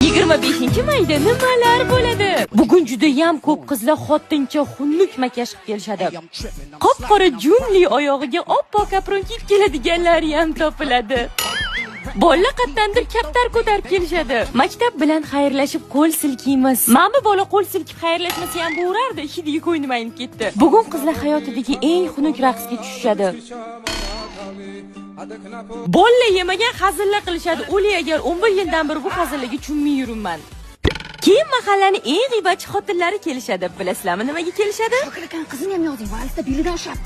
25-mayda nimalar bo'ladi? Bugun juda ham ko'p qizlar xotincha xunuk makiyaj qilib kelishadi. Qop-qora junli oyog'iga oppoq apron kiyib keladiganlari ham topiladi. Bola qattandir kaptar ko'tarib kelishadi. Maktab bilan xayrlashib qo'l silkiymiz. Mana bola qo'l silkib xayrlashmasa ham bo'rardi, hidiga ko'nglim aynib ketdi. Bugun qizlar hayotidagi eng xunuk raqsga tushishadi. Bolla yemagan hazillar qilishadi. O'li agar 11 yildan beri bu hazillarga tushunmay yuribman. Keyin mahallaning eng g'iybatchi xotinlari kelishadi. Bilasizlarmi nimaga kelishadi? Shokilakan qizini ham yozing, valsda belidan ushadi.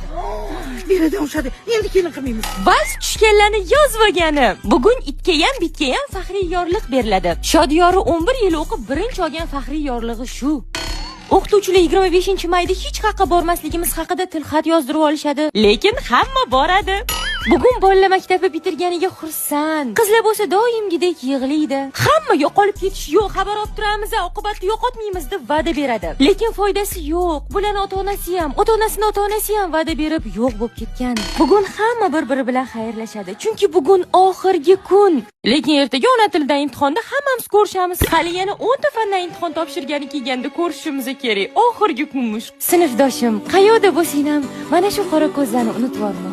Belidan ushadi. Endi kelin qilmaymiz. Vals tushganlarni yozib olgani. Bugun itga ham bitga ham faxriy yorliq beriladi. Shodiyori 11 yil o'qib birinchi olgan faxriy yorlig'i shu. O'qituvchilar 25-mayda hech qayerga bormasligimiz haqida tilxat yozdirib olishadi, lekin hamma boradi. Bugun bolalar maktabni bitirganiga xursand. Qizlar bo'lsa doimgidek yig'laydi. Hamma yo'qolib ketish yo'q, xabar olib turamiz, oqibatni yo'qotmaymiz deb va'da beradi. Lekin foydasi yo'q. Bularning ota-onasi ham, ota-onasining ota-onasi ham va'da berib yo'q bo'lib ketgan. Bugun hamma bir-biri bilan xayrlashadi, chunki bugun oxirgi kun. Lekin ertaga ona tilidan imtihonda hammamiz ko'rishamiz. Hali yana 10 ta fandan imtihon topshirgani kelganda ko'rishimiz kerak. Oxirgi kunmish. Sinfdoshim, qayerda bo'lsang ham mana shu qora ko'zlarni unutib olma.